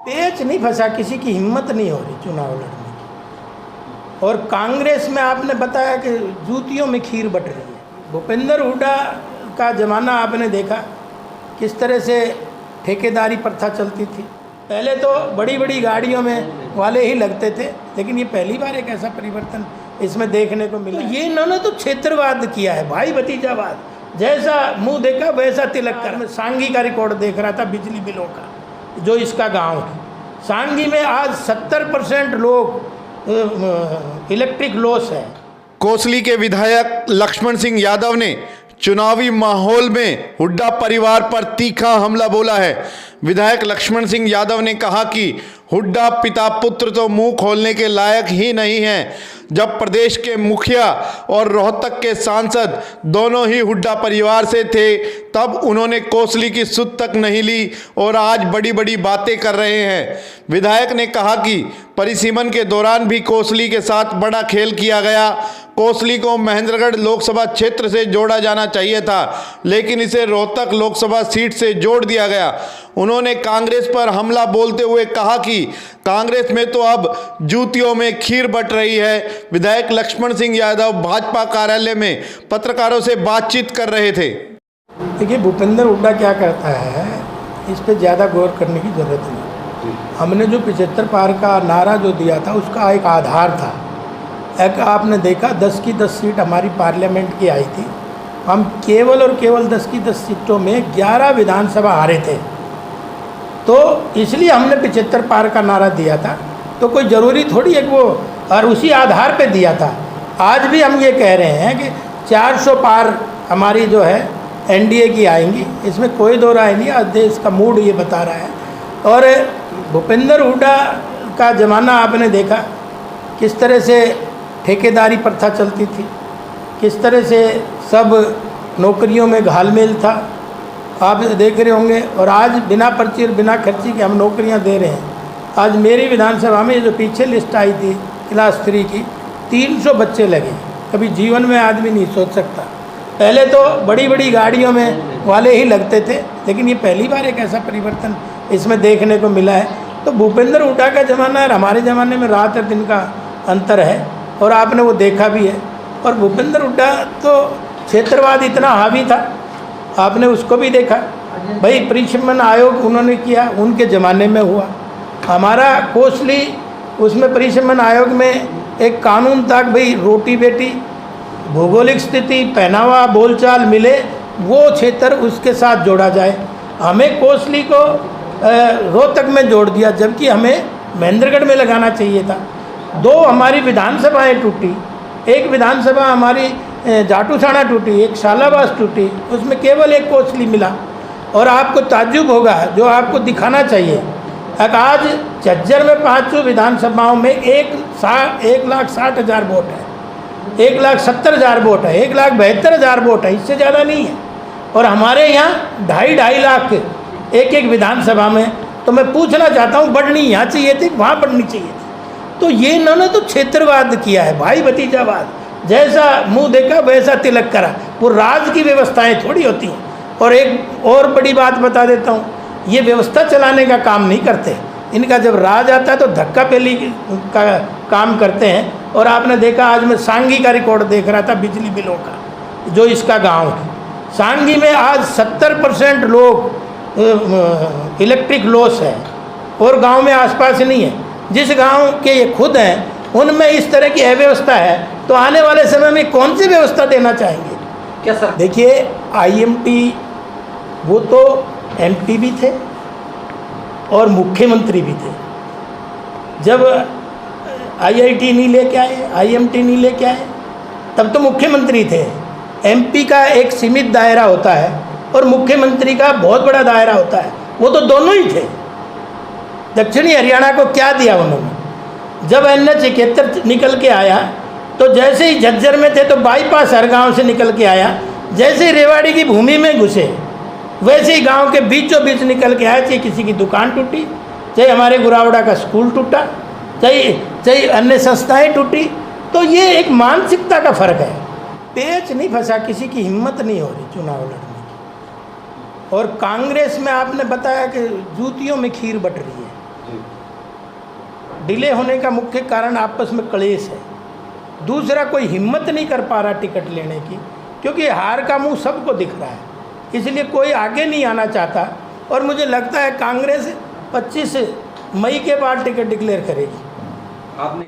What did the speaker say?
पेच नहीं फंसा, किसी की हिम्मत नहीं हो रही चुनाव लड़ने की। और कांग्रेस में आपने बताया कि जूतियों में खीर बट रही है। भूपेंद्र हुड्डा का ज़माना आपने देखा किस तरह से ठेकेदारी प्रथा चलती थी। पहले तो बड़ी बड़ी गाड़ियों में वाले ही लगते थे, लेकिन ये पहली बार एक ऐसा परिवर्तन इसमें देखने को मिला। तो ये इन्होंने तो क्षेत्रवाद किया है, भाई भतीजावाद। जैसा मुंह देखा वैसा तिलक कर। मैं सांगी का रिकॉर्ड देख रहा था बिजली बिलों का, जो इसका गांव है। सांगी में आज 70% लोग इलेक्ट्रिक लॉस है। कोसली के विधायक लक्ष्मण सिंह यादव ने चुनावी माहौल में हुड्डा परिवार पर तीखा हमला बोला है। विधायक लक्ष्मण सिंह यादव ने कहा कि हुड्डा पिता पुत्र तो मुंह खोलने के लायक ही नहीं हैं। जब प्रदेश के मुखिया और रोहतक के सांसद दोनों ही हुड्डा परिवार से थे, तब उन्होंने कोसली की सुध तक नहीं ली और आज बड़ी बड़ी बातें कर रहे हैं। विधायक ने कहा कि परिसीमन के दौरान भी कोसली के साथ बड़ा खेल किया गया। कोसली को महेंद्रगढ़ लोकसभा क्षेत्र से जोड़ा जाना चाहिए था, लेकिन इसे रोहतक लोकसभा सीट से जोड़ दिया गया। उन्होंने कांग्रेस पर हमला बोलते हुए कहा कि कांग्रेस में तो अब जूतियों में खीर बट रही है। विधायक लक्ष्मण सिंह यादव भाजपा कार्यालय में पत्रकारों से बातचीत कर रहे थे। देखिए, भूपेंद्र हुड्डा क्या करता है, इस पर ज़्यादा गौर करने की ज़रूरत नहीं। हमने जो 75 पार का नारा जो दिया था, उसका एक आधार था। एक आपने देखा 10 की 10 सीट हमारी पार्लियामेंट की आई थी। हम केवल और केवल 10 की 10 सीटों में 11 विधानसभा हारे थे। तो इसलिए हमने 75 पार का नारा दिया था। तो कोई ज़रूरी थोड़ी है कि वो, और उसी आधार पे दिया था। आज भी हम ये कह रहे हैं कि 400 पार हमारी जो है एनडीए की आएंगी, इसमें कोई दो राय नहीं। आज देश का मूड ये बता रहा है। और भूपेंद्र हुड्डा का ज़माना आपने देखा किस तरह से ठेकेदारी प्रथा चलती थी, किस तरह से सब नौकरियों में घालमेल था, आप देख रहे होंगे। और आज बिना पर्ची और बिना खर्ची के हम नौकरियां दे रहे हैं। आज मेरी विधानसभा में जो पीछे लिस्ट आई थी क्लास 3 की, 300 बच्चे लगे। कभी जीवन में आदमी नहीं सोच सकता। पहले तो बड़ी बड़ी गाड़ियों में वाले ही लगते थे, लेकिन ये पहली बार एक ऐसा परिवर्तन इसमें देखने को मिला है। तो भूपेंद्र हुड्डा का ज़माना और हमारे ज़माने में रात और दिन का अंतर है, और आपने वो देखा भी है। और भूपेंद्र हुड्डा तो क्षेत्रवाद इतना हावी था, आपने उसको भी देखा। भाई परिसीमन आयोग उन्होंने किया, उनके ज़माने में हुआ। हमारा कोसली, उसमें परिसीमन आयोग में एक कानून था कि भाई रोटी बेटी, भौगोलिक स्थिति, पहनावा, बोलचाल मिले, वो क्षेत्र उसके साथ जोड़ा जाए। हमें कोसली को रोहतक में जोड़ दिया, जबकि हमें महेंद्रगढ़ में लगाना चाहिए था। 2 हमारी विधानसभाएं टूटी। एक विधानसभा हमारी जाटूसाना टूटी, एक शालाबास टूटी, उसमें केवल एक कोसली मिला। और आपको ताज्जुब होगा, जो आपको दिखाना चाहिए, आज झज्जर में 5 विधानसभाओं में 1,60,000 वोट है, 1,70,000 वोट है, 1,72,000 वोट है, इससे ज़्यादा नहीं है। और हमारे यहाँ 2.5 लाख एक विधानसभा में। तो मैं पूछना चाहता हूँ, बढ़नी यहाँ चाहिए थी, वहाँ बढ़नी चाहिए थी। तो ये इन्होंने तो क्षेत्रवाद किया है, भाई भतीजावाद। जैसा मुंह देखा वैसा तिलक करा। वो राज की व्यवस्थाएं थोड़ी होती हैं। और एक और बड़ी बात बता देता हूँ, ये व्यवस्था चलाने का काम नहीं करते। इनका जब राज आता है तो धक्का पेली का काम करते हैं। और आपने देखा, आज मैं सांगी का रिकॉर्ड देख रहा था बिजली बिलों का, जो इसका गांव है। सांगी में आज 70% लोग इलेक्ट्रिक लॉस है, और गांव में आसपास नहीं है। जिस गांव के ये खुद हैं, उनमें इस तरह की अव्यवस्था है, तो आने वाले समय में कौन सी व्यवस्था देना चाहेंगे? क्या सर? देखिए, आईएमटी वो तो एमपी भी थे और मुख्यमंत्री भी थे। जब आईआईटी नहीं लेके आए, आईएमटी नहीं लेके आए, तब तो मुख्यमंत्री थे। एमपी का एक सीमित दायरा होता है और मुख्यमंत्री का बहुत बड़ा दायरा होता है। वो तो दोनों ही थे। दक्षिणी हरियाणा को क्या दिया उन्होंने? जब NH-71 निकल के आया, तो जैसे ही झज्जर में थे तो बाईपास हर गांव से निकल के आया। जैसे ही रेवाड़ी की भूमि में घुसे, वैसे ही गांव के बीचों बीच निकल के आया। चाहे किसी की दुकान टूटी, चाहे हमारे गुरावड़ा का स्कूल टूटा, चाहे अन्य संस्थाएं टूटी। तो ये एक मानसिकता का फर्क है। पेच नहीं फंसा, किसी की हिम्मत नहीं हो रही चुनाव लड़ने की। और कांग्रेस में आपने बताया कि जूतियों में खीर बट रही है। डिले होने का मुख्य कारण आपस में क्लेश है। दूसरा, कोई हिम्मत नहीं कर पा रहा टिकट लेने की, क्योंकि हार का मुंह सबको दिख रहा है, इसलिए कोई आगे नहीं आना चाहता। और मुझे लगता है कांग्रेस 25 मई के बाद टिकट डिक्लेयर करेगी। आपने